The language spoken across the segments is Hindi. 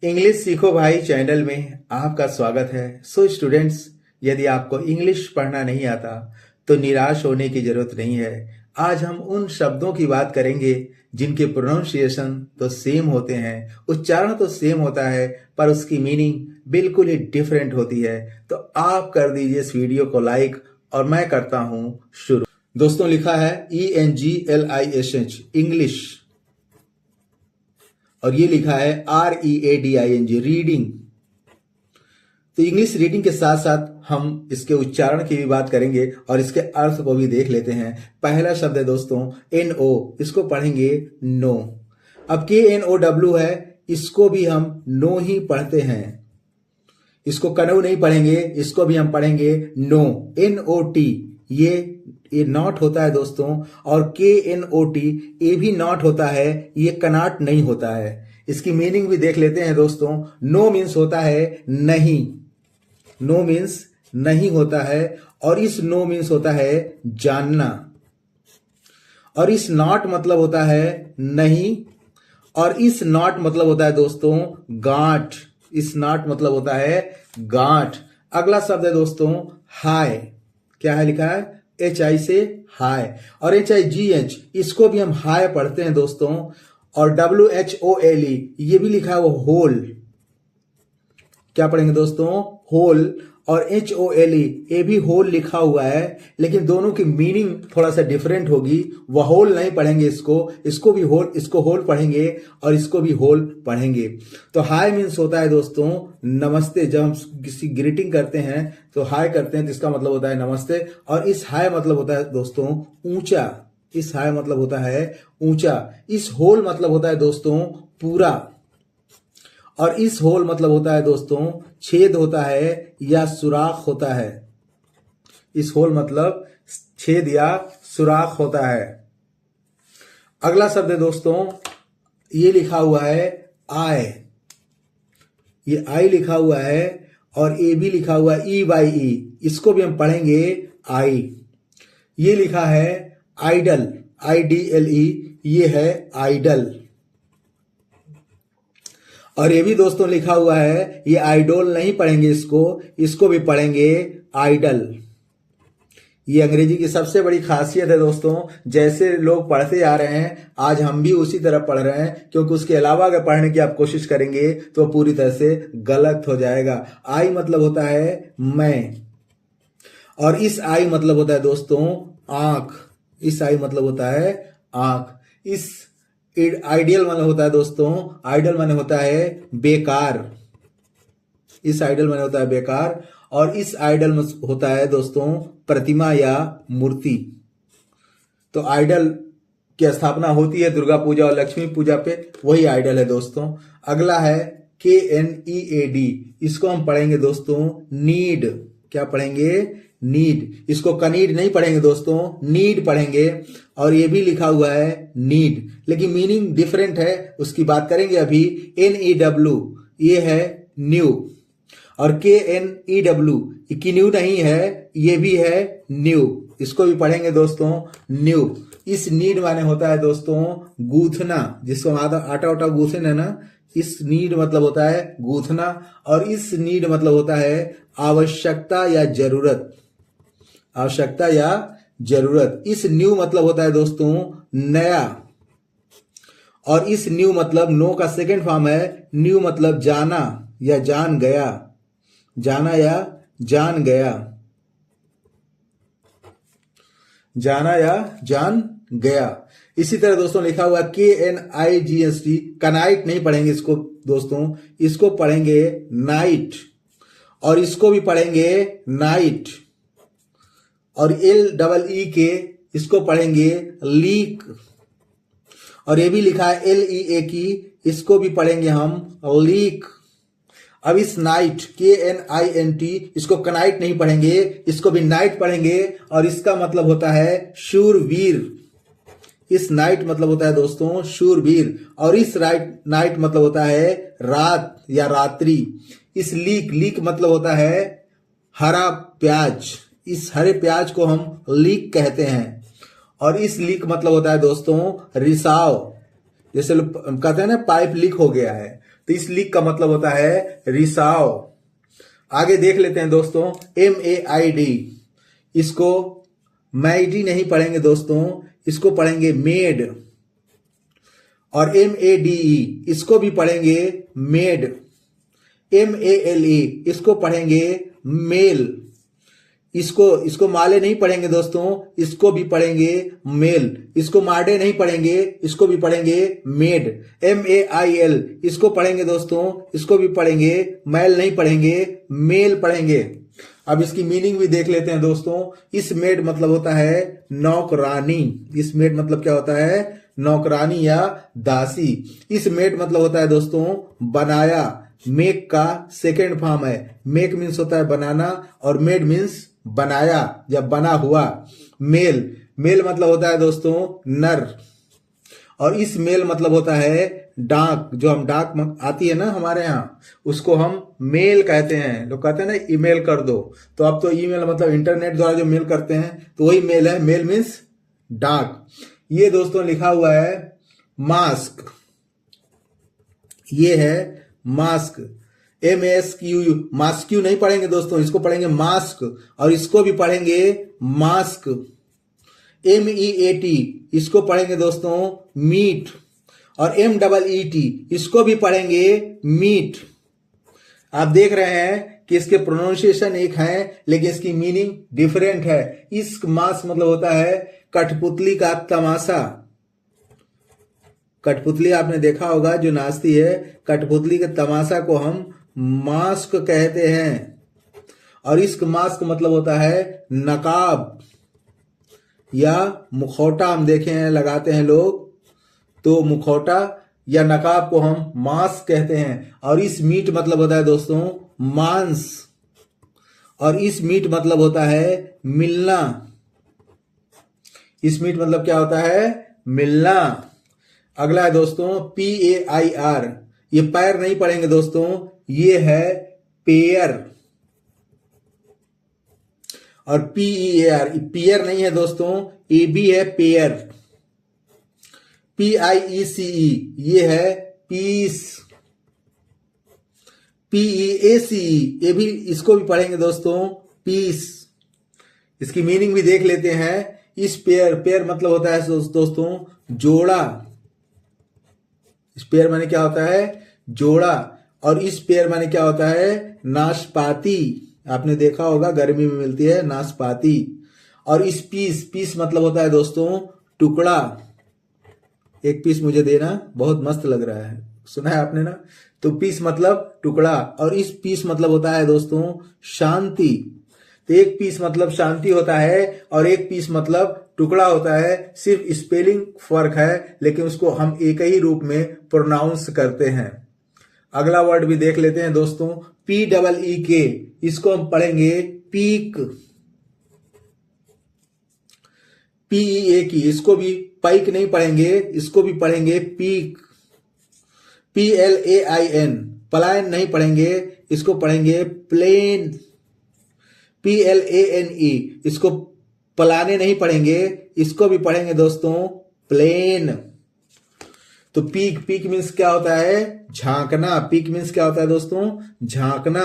इंग्लिश सीखो भाई चैनल में आपका स्वागत है। सो स्टूडेंट्स, यदि आपको इंग्लिश पढ़ना नहीं आता तो निराश होने की जरूरत नहीं है। आज हम उन शब्दों की बात करेंगे जिनके प्रोनाउंसिएशन तो सेम होते हैं, उच्चारण तो सेम होता है, पर उसकी मीनिंग बिल्कुल ही डिफरेंट होती है। तो आप कर दीजिए इस वीडियो को लाइक और मैं करता हूं शुरू। दोस्तों, लिखा है ENGLISH इंग्लिश, और ये लिखा है READING रीडिंग। तो इंग्लिश रीडिंग के साथ साथ हम इसके उच्चारण की भी बात करेंगे और इसके अर्थ को भी देख लेते हैं। पहला शब्द है दोस्तों NO, इसको पढ़ेंगे नो। अब KNOW है, इसको भी हम नो ही पढ़ते हैं, इसको कनो नहीं पढ़ेंगे, इसको भी हम पढ़ेंगे नो। NOT ये नॉट होता है दोस्तों, और KNOT ये भी नॉट होता है, ये कनॉट नहीं होता है। इसकी मीनिंग भी देख लेते हैं दोस्तों। नो मीन्स होता है नहीं, नो मीन्स नहीं होता है, और इस नो मीन्स होता है जानना, और इस नॉट मतलब होता है नहीं, और इस नॉट मतलब होता है दोस्तों गांठ। इस नॉट मतलब होता है गांठ। अगला शब्द है दोस्तों हाय। क्या है लिखा है? HI से हाय, और HIGH इसको भी हम हाय पढ़ते हैं दोस्तों, और WHOLE ये भी लिखा है वो होल। क्या पढ़ेंगे दोस्तों? होल। और HOLE ये भी होल लिखा हुआ है, लेकिन दोनों की मीनिंग थोड़ा सा डिफरेंट होगी। वह होल नहीं पढ़ेंगे, इसको भी होल, इसको होल पढ़ेंगे और इसको भी होल पढ़ेंगे। तो हाय मीन्स होता है दोस्तों नमस्ते। जब हम किसी ग्रीटिंग करते हैं तो हाय करते हैं, तो इसका मतलब होता है नमस्ते। और इस हाय मतलब होता है दोस्तों ऊंचा। इस हाय मतलब होता है ऊंचा। इस होल मतलब होता है दोस्तों पूरा, और इस होल मतलब होता है दोस्तों छेद होता है या सुराख होता है। इस होल मतलब छेद या सुराख होता है। अगला शब्द है दोस्तों, ये लिखा हुआ है आई। ये आई लिखा हुआ है, और ए भी लिखा हुआ है EYE, इसको भी हम पढ़ेंगे आई। ये लिखा है आइडल, IDLE, ये है आइडल। और ये भी दोस्तों लिखा हुआ है, ये आइडोल नहीं पढ़ेंगे, इसको भी पढ़ेंगे आइडल। ये अंग्रेजी की सबसे बड़ी खासियत है दोस्तों। जैसे लोग पढ़ते आ रहे हैं, आज हम भी उसी तरह पढ़ रहे हैं, क्योंकि उसके अलावा अगर पढ़ने की आप कोशिश करेंगे तो पूरी तरह से गलत हो जाएगा। आई मतलब होता है मैं, और इस आई मतलब होता है दोस्तों आंख। इस आई मतलब होता है आंख। इस आइडियल माने होता है दोस्तों, आइडल माने होता है बेकार। इस आइडल माने होता है बेकार, और इस आइडल में होता है दोस्तों प्रतिमा या मूर्ति। तो आइडल की स्थापना होती है दुर्गा पूजा और लक्ष्मी पूजा पे, वही आइडल है दोस्तों। अगला है KNEAD, इसको हम पढ़ेंगे दोस्तों नीड। क्या पढ़ेंगे? नीड। इसको कनीड नहीं पढ़ेंगे दोस्तों, नीड पढ़ेंगे। और ये भी लिखा हुआ है नीड, लेकिन मीनिंग डिफरेंट है, उसकी बात करेंगे अभी। NEW ये है न्यू, और KNEW की न्यू नहीं है, ये भी है न्यू, इसको भी पढ़ेंगे दोस्तों न्यू। इस नीड माने होता है दोस्तों गूंथना, जिसको आटा उटा गूंथन है ना, इस नीड मतलब होता है गूंथना। और इस नीड मतलब होता है आवश्यकता या जरूरत। आवश्यकता या जरूरत। इस न्यू मतलब होता है दोस्तों नया, और इस न्यू मतलब नो का सेकंड फॉर्म है न्यू, मतलब जाना या जान गया। जाना या जान गया, जाना या जान गया। इसी तरह दोस्तों लिखा हुआ KNIGST, कनाइट नहीं पढ़ेंगे इसको दोस्तों, इसको पढ़ेंगे नाइट, और इसको भी पढ़ेंगे नाइट। और LEEK इसको पढ़ेंगे लीक, और ये भी लिखा है LEAK, इसको भी पढ़ेंगे हम लीक। अब इस नाइट KNINT, इसको कनाइट नहीं पढ़ेंगे, इसको भी नाइट पढ़ेंगे, और इसका मतलब होता है शूरवीर। इस नाइट मतलब होता है दोस्तों शूरवीर, और इस नाइट मतलब होता है रात या रात्रि। इस लीक मतलब होता है हरा प्याज। इस हरे प्याज को हम लीक कहते हैं। और इस लीक मतलब होता है दोस्तों रिसाव। जैसे लोग कहते हैं ना पाइप लीक हो गया है, तो इस लीक का मतलब होता है रिसाव। आगे देख लेते हैं दोस्तों, MAID, इसको मैडी नहीं पढ़ेंगे दोस्तों, इसको पढ़ेंगे मेड। और MADE, इसको भी पढ़ेंगे मेड। MALE, इसको पढ़ेंगे मेल। इसको माले नहीं पढ़ेंगे दोस्तों, इसको भी पढ़ेंगे मेल। इसको माडे नहीं पढ़ेंगे, इसको भी पढ़ेंगे मेड। MAIL, इसको पढ़ेंगे दोस्तों, इसको भी पढ़ेंगे मैल नहीं पढ़ेंगे, मेल पढ़ेंगे। अब इसकी मीनिंग भी देख लेते हैं दोस्तों। इस मेड मतलब होता है नौकरानी। इस मेड मतलब क्या होता है? नौकरानी या दासी। इस मेड मतलब होता है दोस्तों बनाया। मेक का सेकेंड फॉर्म है। मेक मीन्स होता है बनाना और मेड मीन्स बनाया या बना हुआ। मेल मतलब होता है दोस्तों नर। और इस मेल मतलब होता है डाक। जो हम डाक आती है ना हमारे यहाँ, उसको हम मेल कहते हैं। लोग कहते हैं ना ईमेल कर दो, तो अब तो ईमेल मतलब इंटरनेट द्वारा जो मेल करते हैं तो वही मेल है। मेल मीन्स डाक। ये दोस्तों लिखा हुआ है मास्क। ये है मास्क। MASQ, मास्क्यू नहीं पढ़ेंगे दोस्तों, इसको पढ़ेंगे मास्क। और इसको भी पढ़ेंगे मास्क। MEAT, इसको पढ़ेंगे दोस्तों मीट। और MEET, इसको भी पढ़ेंगे मीट। आप देख रहे हैं कि इसके प्रोनाउंसिएशन एक है लेकिन इसकी मीनिंग डिफरेंट है। इस मास्क मतलब होता है कठपुतली का तमाशा। कठपुतली आपने देखा होगा जो नाचती है, कठपुतली के तमाशा को हम मास्क कहते हैं। और इस मास्क मतलब होता है नकाब या मुखौटा। हम देखे हैं लगाते हैं लोग, तो मुखौटा या नकाब को हम मास्क कहते हैं। और इस मीट मतलब होता है दोस्तों मांस। और इस मीट मतलब होता है मिलना। इस मीट मतलब क्या होता है? मिलना। अगला है दोस्तों PAIR। ये पैर नहीं पढ़ेंगे दोस्तों, ये है पेयर। और PEAR, पेयर नहीं है दोस्तों, AB है पेयर। PIECE, ये है पीस। PEACE, ये भी, इसको भी पढ़ेंगे दोस्तों पीस। इसकी मीनिंग भी देख लेते हैं। इस पेयर मतलब होता है दोस्तों जोड़ा। इस पेयर माने क्या होता है? जोड़ा। और इस पेयर माने क्या होता है? नाशपाती। आपने देखा होगा गर्मी में मिलती है नाशपाती। और इस पीस मतलब होता है दोस्तों टुकड़ा। एक पीस मुझे देना, बहुत मस्त लग रहा है, सुना है आपने ना? तो पीस मतलब टुकड़ा। और इस पीस मतलब होता है दोस्तों शांति। तो एक पीस मतलब शांति होता है और एक पीस मतलब टुकड़ा होता है। सिर्फ स्पेलिंग फर्क है, लेकिन उसको हम एक ही रूप में प्रोनाउंस करते हैं। अगला वर्ड भी देख लेते हैं दोस्तों, PEEK, इसको हम पढ़ेंगे पीक। PEAK, इसको भी पाइक नहीं पढ़ेंगे, इसको भी पढ़ेंगे पीक। PLAIN, पलायन नहीं पढ़ेंगे, इसको पढ़ेंगे प्लेन। PLANE, इसको पलाने नहीं पढ़ेंगे, इसको भी पढ़ेंगे दोस्तों प्लेन। तो पीक मीन्स क्या होता है? झांकना। पीक मीन्स क्या होता है दोस्तों? झांकना।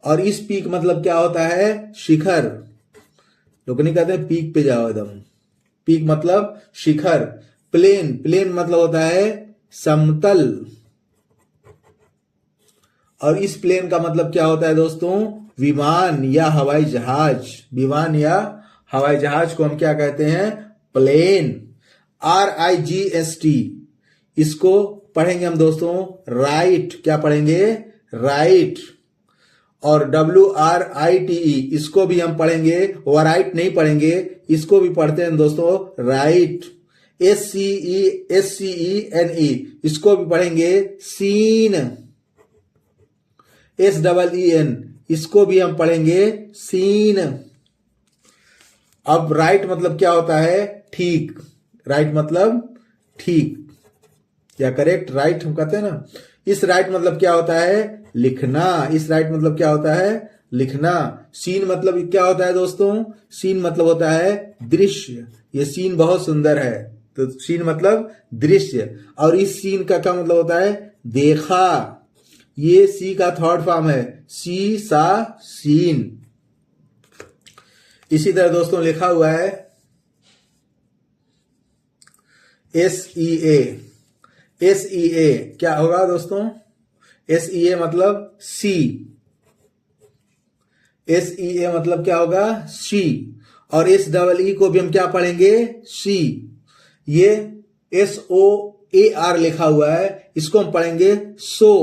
और इस पीक मतलब क्या होता है? शिखर। लोग नहीं कहते हैं पीक पे जाओ एकदम। पीक मतलब शिखर। प्लेन मतलब होता है समतल। और इस प्लेन का मतलब क्या होता है दोस्तों? विमान या हवाई जहाज। विमान या हवाई जहाज को हम क्या कहते हैं? प्लेन। RIGST, इसको पढ़ेंगे हम दोस्तों राइट। क्या पढ़ेंगे? राइट। और WRITE, इसको भी हम पढ़ेंगे, वराइट नहीं पढ़ेंगे, इसको भी पढ़ते हैं दोस्तों राइट। SCENE, इसको भी पढ़ेंगे सीन। SEEN, इसको भी हम पढ़ेंगे सीन। अब राइट मतलब क्या होता है? ठीक। राइट मतलब ठीक या करेक्ट, राइट हम कहते हैं ना। इस राइट मतलब क्या होता है? लिखना। इस राइट मतलब क्या होता है? लिखना। सीन मतलब क्या होता है दोस्तों? सीन मतलब होता है दृश्य। ये सीन बहुत सुंदर है। तो सीन मतलब दृश्य, और इस सीन का क्या मतलब होता है? देखा। ये सी का थर्ड फॉर्म है, सी सा सीन। इसी तरह दोस्तों लिखा हुआ है SEA। SEA क्या होगा दोस्तों? SEA मतलब सी। SEA मतलब क्या होगा? सी। और SEE को भी हम क्या पढ़ेंगे? सी। ये SOAR लिखा हुआ है, इसको हम पढ़ेंगे सो।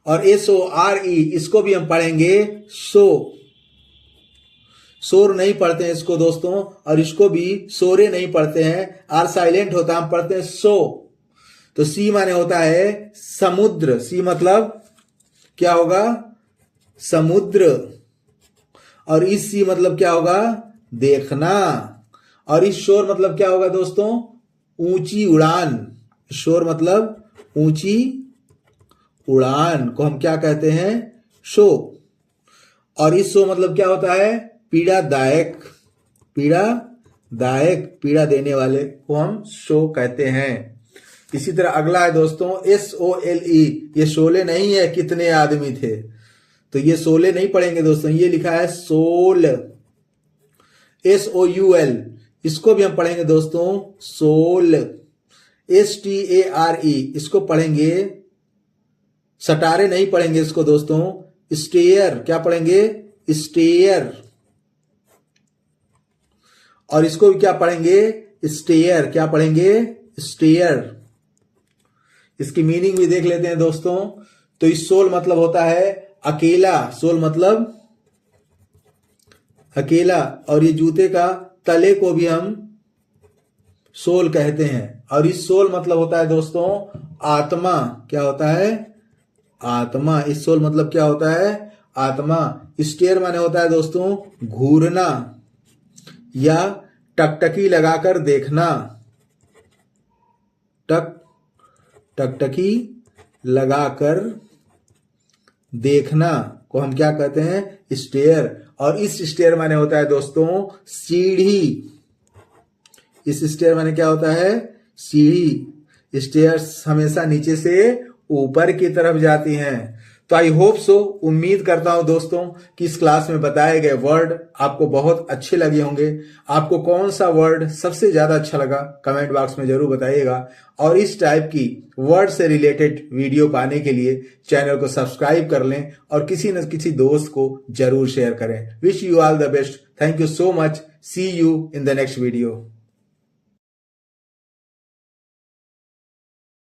और SORE इसको भी हम पढ़ेंगे सो। शोर नहीं पढ़ते हैं इसको दोस्तों, और इसको भी सोरे नहीं पढ़ते हैं, आर साइलेंट होता है, हम पढ़ते हैं सो। तो सी माने होता है समुद्र। सी मतलब क्या होगा? समुद्र। और इस सी मतलब क्या होगा? देखना। और इस शोर मतलब क्या होगा दोस्तों? ऊंची उड़ान। शोर मतलब ऊंची उड़ान को हम क्या कहते हैं? शो। और इस शो मतलब क्या होता है? पीड़ादायक। पीड़ादायक, पीड़ा देने वाले को हम शो कहते हैं। इसी तरह अगला है दोस्तों SOLE। ये शोले नहीं है कितने आदमी थे, तो ये शोले नहीं पढ़ेंगे दोस्तों, ये लिखा है सोल। SOUL इसको भी हम पढ़ेंगे दोस्तों सोल। STARE इसको पढ़ेंगे, सटारे नहीं पढ़ेंगे इसको दोस्तों, स्टेयर। क्या पढ़ेंगे? स्टेयर। और इसको भी क्या पढ़ेंगे? स्टेयर। क्या पढ़ेंगे? स्टेयर। इसकी मीनिंग भी देख लेते हैं दोस्तों। तो इस सोल मतलब होता है अकेला। सोल मतलब अकेला। और ये जूते का तले को भी हम सोल कहते हैं। और इस सोल मतलब होता है दोस्तों आत्मा। क्या होता है? आत्मा। इस सोल मतलब क्या होता है? आत्मा। स्टेयर माने होता है दोस्तों घूरना या टकटकी लगाकर देखना। टकटकी लगाकर देखना को हम क्या कहते हैं? स्टेयर। और इस स्टेयर माने होता है दोस्तों सीढ़ी। इस स्टेयर माने क्या होता है? सीढ़ी। स्टेयर्स हमेशा नीचे से ऊपर की तरफ जाती हैं। तो आई होप सो, उम्मीद करता हूं दोस्तों कि इस क्लास में बताए गए वर्ड आपको बहुत अच्छे लगे होंगे। आपको कौन सा वर्ड सबसे ज्यादा अच्छा लगा कमेंट बॉक्स में जरूर बताइएगा। और इस टाइप की वर्ड से रिलेटेड वीडियो पाने के लिए चैनल को सब्सक्राइब कर लें और किसी न किसी दोस्त को जरूर शेयर करें। Wish you all the best. Thank you so much. See you in the next video.